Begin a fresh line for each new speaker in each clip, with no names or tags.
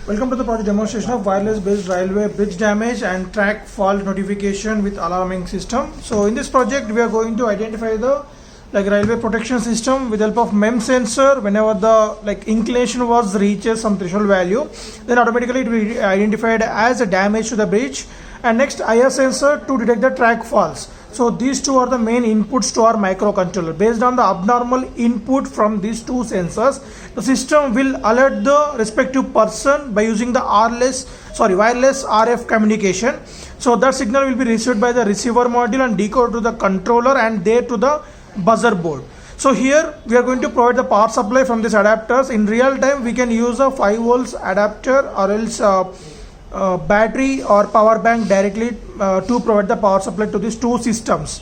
Welcome to the project demonstration of wireless based railway bridge damage and track fault notification with alarming system. So in this project we are going to identify the railway protection system with help of MEMS sensor. Whenever the inclination was reaches some threshold value, then automatically it will be identified as a damage to the bridge. And next, IR sensor to detect the track faults. So these two are the main inputs to our microcontroller. Based on the abnormal input from these two sensors, the system will alert the respective person by using the wireless RF communication. So that signal will be received by the receiver module and decoded to the controller and there to the buzzer board. So here we are going to provide the power supply from these adapters. In real time, we can use a 5 volts adapter or else battery or power bank directly to provide the power supply to these two systems.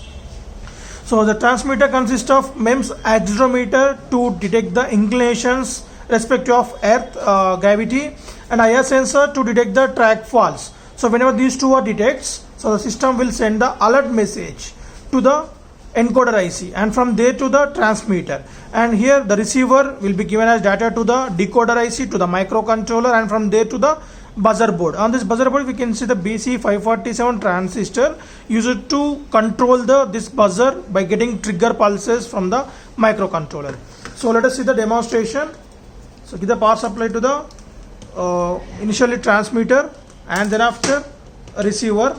So the transmitter consists of MEMS accelerometer to detect the inclinations respective of earth gravity and IR sensor to detect the track faults. So whenever these two are detects, so the system will send the alert message to the encoder IC and from there to the transmitter, and here the receiver will be given as data to the decoder IC to the microcontroller and from there to the buzzer board. On this buzzer board we can see the BC547 transistor used to control this buzzer by getting trigger pulses from the microcontroller. So let us see the demonstration. So give the power supply to the initially transmitter and then after a receiver.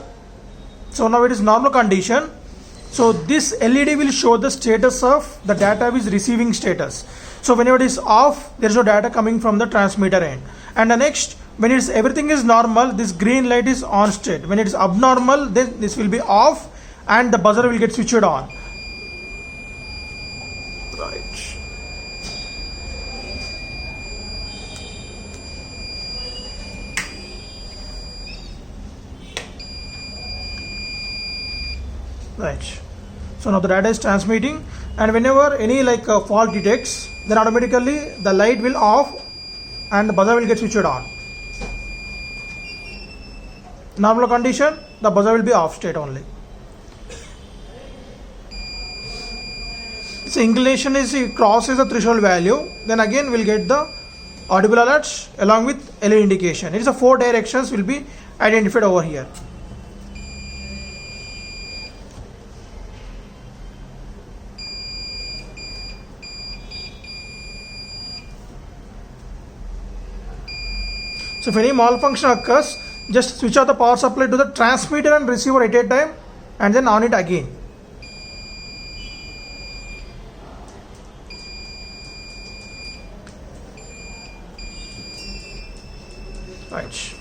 So now it is normal condition. So this LED will show the status of the data is receiving status. So whenever it is off, there is no data coming from the transmitter end. And the next, when it's everything is normal, this green light is on state. When it is abnormal, then this will be off and the buzzer will get switched on. Right. Right. So now the data is transmitting, and whenever any fault detects, then automatically the light will off and the buzzer will get switched on. Normal condition, the buzzer will be off state only. So inclination is crosses the threshold value, then again we'll get the audible alerts along with LED indication. It is a 4 directions will be identified over here. So if any malfunction occurs, just switch off the power supply to the transmitter and receiver at a time and then on it again. Right.